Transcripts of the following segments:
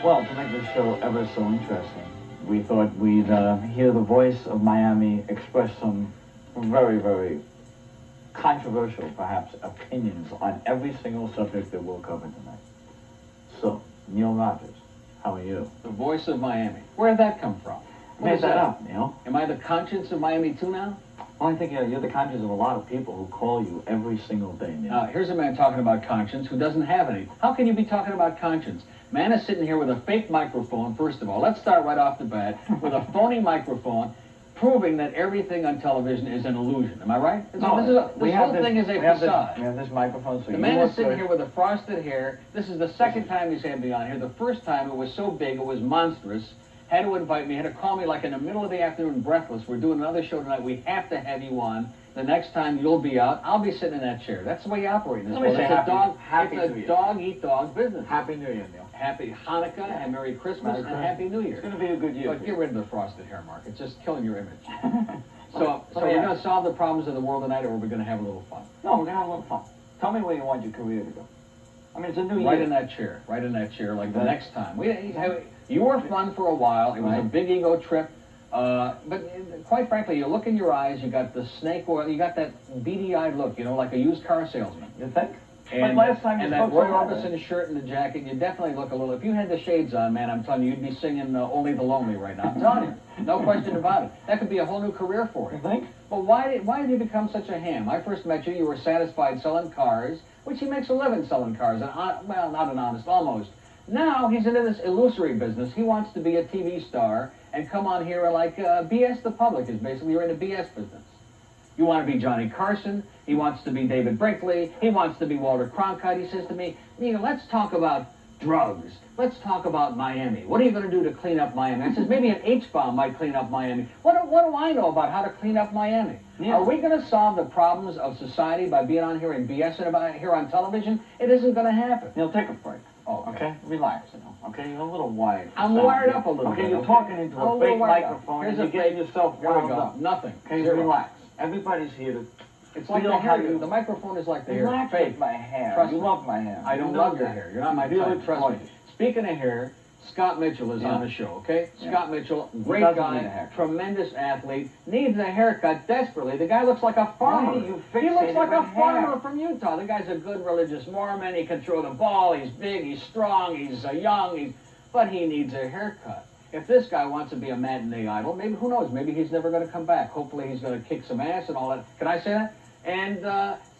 Well, to make this show ever so interesting, we thought we'd hear the voice of Miami express some very, very controversial, perhaps, opinions on every single subject that we'll cover tonight. So, Neil Rogers, how are you? The voice of Miami. Where did that come from? Made that up, Neil. Am I the conscience of Miami too now? Well, I think you're the conscience of a lot of people who call you every single day, Neil. Here's a man talking about conscience who doesn't have any. How can you be talking about conscience? Man is sitting here with a fake microphone, first of all. Let's start right off the bat with a phony microphone, proving that everything on television is an illusion. Am I right? No, this whole thing is a facade. We have this microphone, so the man is sitting here with a frosted hair. This is the second time he's had me on here. The first time it was so big, it was monstrous. Had to invite me, had to call me like in the middle of the afternoon, breathless. We're doing another show tonight. We have to have you on. The next time you'll be out, I'll be sitting in that chair. That's the way you operate in this world. It's a dog-eat-dog business. Happy New Year, Neil. Happy Hanukkah and Merry Christmas and Happy New Year. It's going to be a good year. But get rid of the frosted hair, Mark. It's just killing your image. So we're going to solve the problems of the world tonight, or we're going to have a little fun? No, we're going to have a little fun. Tell me where you want your career to go. I mean, it's a new year. Right in that chair, like the next time. You were fun for a while. It was a big ego trip. But quite frankly, you look in your eyes, you got the snake oil, you got that beady-eyed look, you know, like a used car salesman. You think? And, last time you and that Roy Orbison shirt and the jacket, you definitely look a little. If you had the shades on, man, I'm telling you, you'd be singing Only the Lonely right now. I'm telling you, no question about it. That could be a whole new career for you. You think? But why did you become such a ham? I first met you were satisfied selling cars, which he makes a living selling cars, well, not an honest, almost. Now he's into this illusory business. He wants to be a TV star and come on here and like BS the public is basically you're in the BS business. You want to be Johnny Carson. He wants to be David Brinkley. He wants to be Walter Cronkite. He says to me, Neil, let's talk about drugs. Let's talk about Miami. What are you going to do to clean up Miami? I says, maybe an H-bomb might clean up Miami. What do I know about how to clean up Miami? Yeah. Are we going to solve the problems of society by being on here and BSing about it here on television? It isn't going to happen. Neil, take a break. Oh, okay. Relax, you know. Okay, you're a little wired. I'm wired up a little bit. Okay, you're talking into a fake microphone and you're getting yourself wound up. Nothing. Okay, relax. Everybody's here to... It's like the hair. The microphone is like the hair. Relax with my hair. Trust you me. Love my hair. I don't love your hair. You're not my type. Trust me. Speaking of hair, Scott Mitchell is on the show, okay? Scott Mitchell, great guy, tremendous athlete, needs a haircut desperately. The guy looks like a farmer. He looks like a farmer from Utah. The guy's a good religious Mormon. He can throw the ball. He's big. He's strong. He's young. But he needs a haircut. If this guy wants to be a matinee idol, maybe, who knows, maybe he's never going to come back. Hopefully he's going to kick some ass and all that. Can I say that? And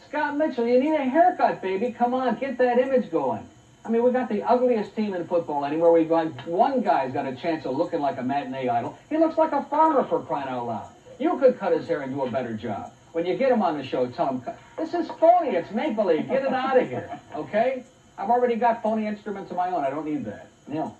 Scott Mitchell, you need a haircut, baby. Come on, get that image going. I mean, we got the ugliest team in football anywhere we go. One guy's got a chance of looking like a matinee idol. He looks like a farmer for crying out loud. You could cut his hair and do a better job. When you get him on the show, tell him, this is phony. It's make-believe. Get it out of here, okay? I've already got phony instruments of my own. I don't need that. Neil,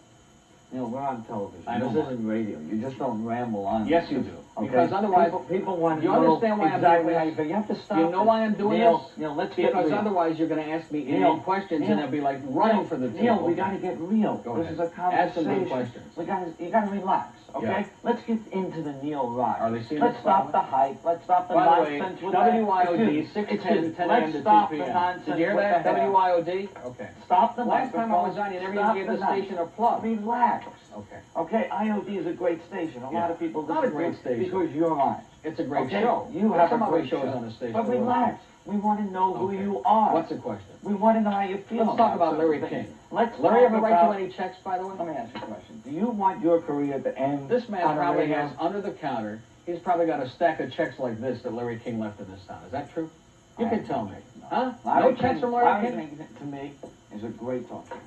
we're on television. This isn't radio. You just don't ramble on. Yes, you do. Okay? Because otherwise, people want to know understand why exactly I'm doing this. You have to stop. You know why I'm doing this? Neil, let's get real. Because otherwise you're going to ask me any questions and they'll be like running for the table. Neil, we got to get real. This is a conversation. Ask some good questions. You got to relax, okay? Yeah. Let's get into the Neil Rogers. Are they seeing Let's stop the hype. Let's stop the nonsense with that. WYOD, 6:10, 10 a.m. to 2 p.m. Let's stop the nonsense. Did you hear that? WYOD? Okay. Stop the Last time I was on, you never even gave the station a plug. Relax. Okay. Okay, IOD is a great station. A lot of people listen not a great station because you're on it. It's a great show. You have some a great other shows show on the station. But relax. We want to know who you are. What's the question? We want to know how you feel. Let's talk about Larry King. Larry ever write you any checks, by the way? Let me ask you a question. Do you want your career to end? This man probably has, under the counter, he's probably got a stack of checks like this that Larry King left in this town. Is that true? You can tell me. Huh? No checks from Larry King? To me, is a great talker.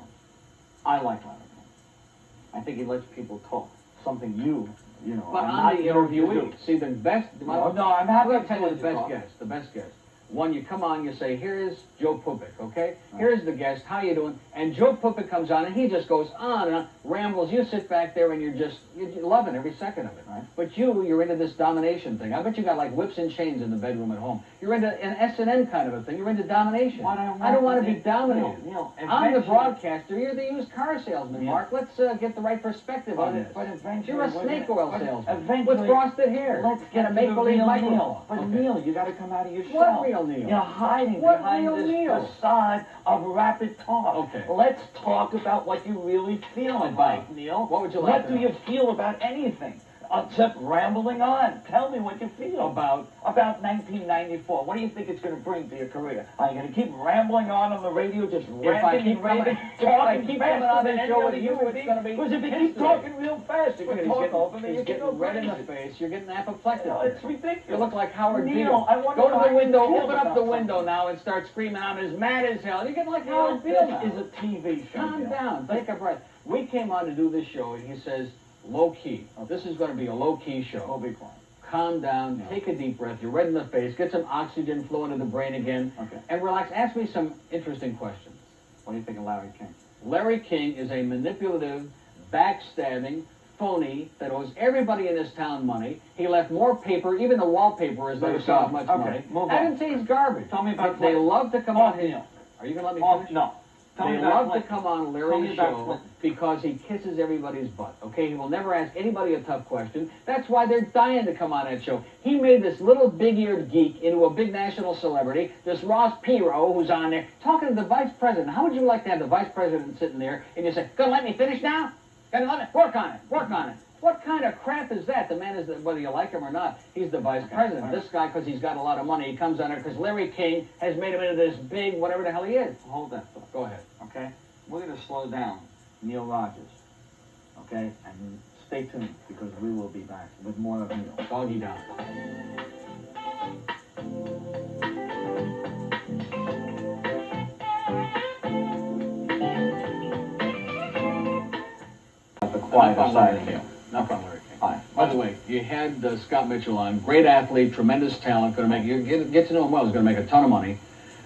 I like Larry King. I think he lets people talk. Something you know. But on the interviewee, see the best. No, I'm happy to tell you the best guest. One, you come on, you say, here's Joe Pupic, okay? Here's the guest, how you doing? And Joe Pupic comes on, and he just goes on and on, rambles. You sit back there, and you're loving every second of it. Right. But you're into this domination thing. I bet you got like whips and chains in the bedroom at home. You're into an S&M kind of a thing. You're into domination. I don't want to be dominated. I'm the broadcaster. You're the used car salesman, Mark. Let's get the right perspective on this. But eventually... You're a snake oil salesman with frosted hair. Let's get a make-believe microphone. But Neil, you got to come out of your shell. What real? real Neil? You're hiding What behind real this Neil? facade of rapid talk. Okay. Let's talk about what you really feel about, Neil. What would you like What to do know? you feel about anything? Except rambling on. Tell me what you feel About 1994. What do you think it's going to bring to your career? Are you going to keep rambling on the radio, just ranting and raving, talking coming on faster than this any show other with you, human it's being? going to be Because if you keep history. talking real fast, you Look, can he's talk getting, over me. he's You can go getting red in the crazy. face. You're getting apoplectic. No, it's ridiculous. You look like Howard Neil, Beale. I wonder Go to how the window, you feel open up about the something. window now and start screaming, I'm as mad as hell. You're getting like Neil, Howard Beale now. this is a TV show. Calm Neil. down. Take a breath. We came on to do this show, and he says, low key. This is going to be a low key show. Oh, be quiet. Calm down, Yeah. take a deep breath, you're red in the face, get some oxygen flow into the brain again, Okay. and relax. Ask me some interesting questions. What do you think of Larry King? Larry King is a manipulative, backstabbing, phony that owes everybody in this town money. He left more paper, even the wallpaper is there so much money. Move I on. didn't say he's garbage. Tell me about They Clinton. love to come Off, on his... Neil. Are you going to let me Oh, finish? no. Tell me They about love to Clinton. come on Tell me Larry's about show Clinton. because he kisses everybody's butt, okay? He will never ask anybody a tough question. That's why they're dying to come on that show. He made this little big-eared geek into a big national celebrity, this Ross Perot who's on there, talking to the vice president. How would you like to have the vice president sitting there and you say, gonna let me finish now? Gonna let me, work on it, work on it. What kind of crap is that? The man is, whether you like him or not, he's the vice president. All right. This guy, because he's got a lot of money, he comes on there because Larry King has made him into this big, whatever the hell he is. Hold that thought. Go ahead. Okay? We're going to slow down Neil Rogers. Okay? And stay tuned because we will be back with more of Neil. Doggy down. The quieter side of Neil. Not from Larry King. Hi. By the way, you had Scott Mitchell on. Great athlete, tremendous talent. Going to make you get to know him well. He's going to make a ton of money.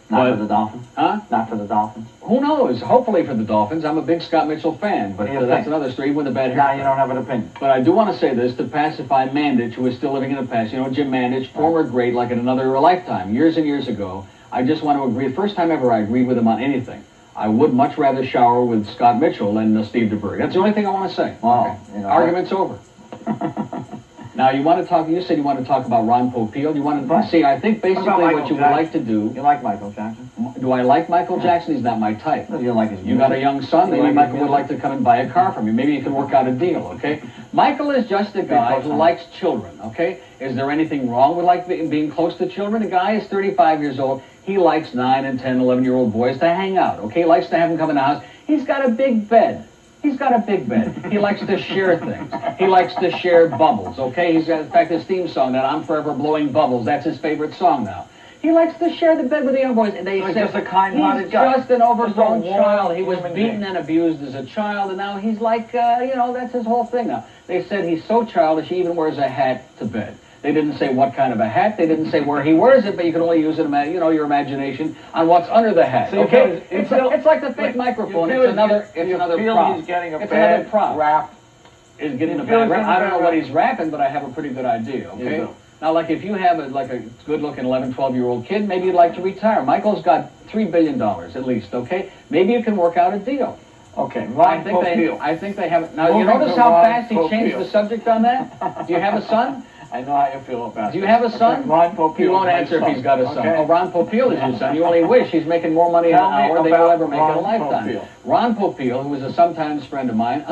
Not But- for the Dolphins? Huh? Not for the Dolphins? Who knows? Hopefully for the Dolphins. I'm a big Scott Mitchell fan, but What do you that's think? another story. Even with a bad Now haircut. you don't have an opinion. But I do want to say this to pacify Mandich, who is still living in the past. You know, Jim Mandich, former great, like in another lifetime, years and years ago. I just want to agree. The first time ever I agreed with him on anything. I would much rather shower with Scott Mitchell than Steve DeBerg. That's the only thing I want to say. Wow. You know, Argument's over. Now, you want to talk, you said you want to talk about Ron Popeil. You want to see, I think basically What about what Michael you would Jackson? like to do. You like Michael Jackson? Do I like Michael Jackson? He's not my type. You don't like his You got a young son, You maybe like Michael his would like to come and buy a car from you. Maybe you can work out a deal, okay? Michael is just a guy who likes children, okay? Is there anything wrong with being close to children? The guy is 35 years old. He likes 9 and 10, 11-year-old boys to hang out, okay? He likes to have them come in the house. He's got a big bed. He's got a big bed. He likes to share things. He likes to share bubbles, okay? He's got, in fact, his theme song, that I'm Forever Blowing Bubbles, that's his favorite song now. He likes to share the bed with the young boys. And they So he's say, just a kind-hearted he's guy. just an overgrown Just a warm child. He was human beaten being. and abused as a child, and now he's like, you know, that's his whole thing now. They said he's so childish, he even wears a hat to bed. They didn't say what kind of a hat. They didn't say where he wears it, but you can only use it, you know, your imagination on what's under the hat. So you Okay, feel- it's like the fake microphone. It's another prop. He's getting a It's another bad prop. rap. Is getting You a feel bad he's rap. getting I a don't know bad what rap? he's rapping, but I have a pretty good idea. You Okay. do. Now, like if you have a good-looking 11, 12-year-old kid, maybe you'd like to retire. Michael's got $3 billion at least. Okay, maybe you can work out a deal. Okay, Ron Popeil. I think they have it. Now, you Moving notice to how Ron fast he changed Popeil. the subject on that? Do you have a son? I know how you feel about Do you this. have a son? Okay, Ron Popeil. He won't is my answer if son. he's got a son. Okay? Oh, Ron Popeil is your son. You only wish. He's making more money in an Tell me hour than you'll about ever make in a Ron lifetime. Popeil. Ron Popeil, who was a sometimes friend of mine,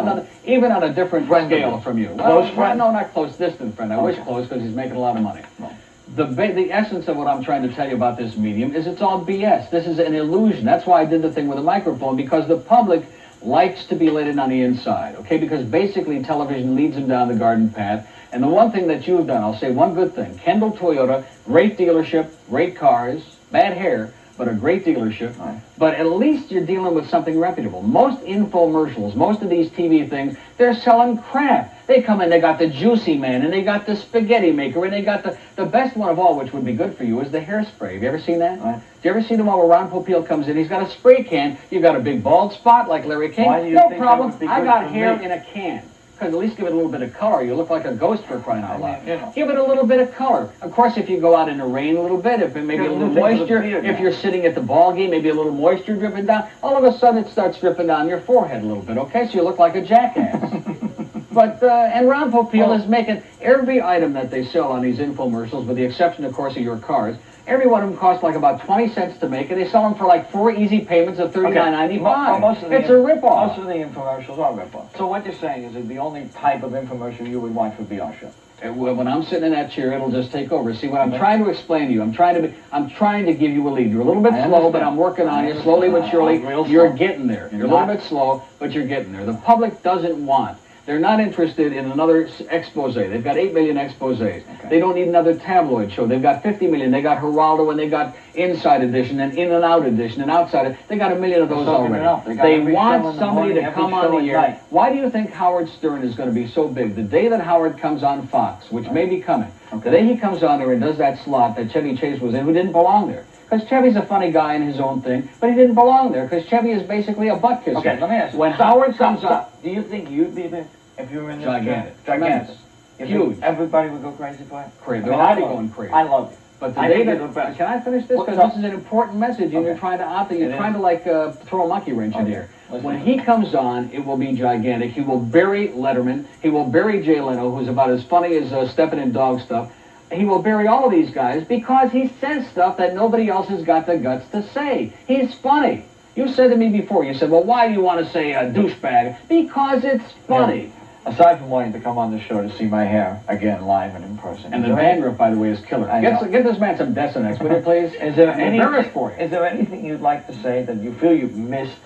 even on a different Friend of scale yours. from you. Close friend? No, not close, distant friend. I wish Okay. close because he's making a lot of money. No. The essence of what I'm trying to tell you about this medium is it's all BS. This is an illusion. That's why I did the thing with the microphone, because the public likes to be let in on the inside, okay? Because basically television leads them down the garden path. And the one thing that you've done, I'll say one good thing. Kendall Toyota, great dealership, great cars, bad hair, but a great dealership. Right. But at least you're dealing with something reputable. Most infomercials, most of these TV things, they're selling crap. They come in, they got the Juicy Man, and they got the Spaghetti Maker, and they got the best one of all, which would be good for you, is the hairspray. Have you ever seen that? Right. Do you ever see the one where Ron Popeil comes in? He's got a spray can. You've got a big bald spot like Larry King. Why do you No think that problem. would be I good got for hair me? in a can. Because at least give it a little bit of color. You look like a ghost for crying out loud. you know. Give it a little bit of color. Of course, if you go out in the rain a little bit, if it maybe a Give a little little thing for the moisture, beard if now. you're sitting at the ball game, maybe a little moisture dripping down, all of a sudden it starts dripping down your forehead a little bit, okay? So you look like a jackass. But, and Ron Popeil is making every item that they sell on these infomercials, with the exception, of course, of your cars. Every one of them costs like about 20 cents to make, and they sell them for like 4 easy payments of $39.95. It's a ripoff. Most of the infomercials are ripoffs. So what you're saying is that the only type of infomercial you would watch would be our show. When I'm sitting in that chair, it'll just take over. See, what I'm trying to explain to you, I'm trying to give you a lead. You're a little bit slow, but I'm working on you slowly but surely. You're getting there. You're a little bit slow, but you're getting there. The public doesn't want. They're not interested in another expose. They've got 8 million exposés. Okay. They don't need another tabloid show. They've got 50 million. They got Geraldo, and they got Inside Edition and In and Out Edition and Outside. They got 1 million of those already. They want somebody to come on the air. Why do you think Howard Stern is going to be so big? The day that Howard comes on Fox, which may be coming, the day he comes on there and does that slot that Chevy Chase was in, who didn't belong there. Because Chevy's a funny guy in his own thing, but he didn't belong there, because Chevy is basically a butt kisser. Okay, let me ask you. When Howard comes on... Do you think you'd be there if you were in this Gigantic. Gigantic. Huge. Everybody would go crazy for it? Crazy. They're already going crazy. I love it. But the day that... Can I finish this? Because this is an important message, and you're trying to like throw a monkey wrench in here. When he comes on, it will be gigantic. He will bury Letterman. He will bury Jay Leno, who's about as funny as stepping in dog stuff. He will bury all of these guys because he says stuff that nobody else has got the guts to say. He's funny. You said to me before, you said, well, why do you want to say a douchebag? Because it's funny. Yeah. Aside from wanting to come on the show to see my hair, again, live and in person. And the bandwidth, by the way, is killer. Get this man some Desonex, will you please? Is there anything you'd like to say that you feel you've missed?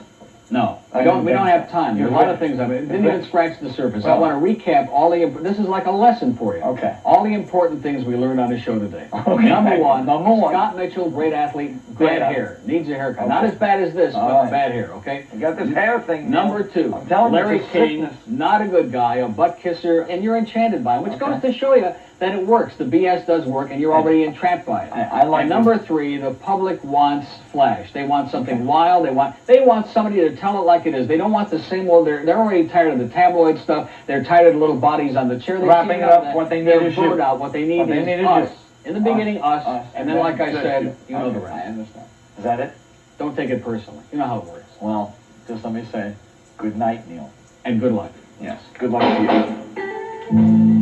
No, we don't have time. There's a lot of things. I mean, it didn't even scratch the surface. I want to recap all the... This is like a lesson for you. Okay. All the important things we learned on the show today. Okay. Number one, Scott Mitchell, great athlete, bad hair. Needs a haircut. Not as bad as this, but bad hair, okay? You got this hair thing. Number two, Larry King, not a good guy, a butt kisser, and you're enchanted by him, which goes to show you that it works. The BS does work, and you're already entrapped by it. And number three, the public wants flash. They want something wild. They want somebody to tell it like it is. They don't want the same old. They're already tired of the tabloid stuff. They're tired of the little bodies on the chair. Wrapping it up. What they need is you. Out. What they need is us. In the beginning, us, and then, like I said, you know the rest. I understand. Is that it? Don't take it personally. You know how it works. Well, just let me say, good night, Neil. And good luck. Yes. Good luck to you.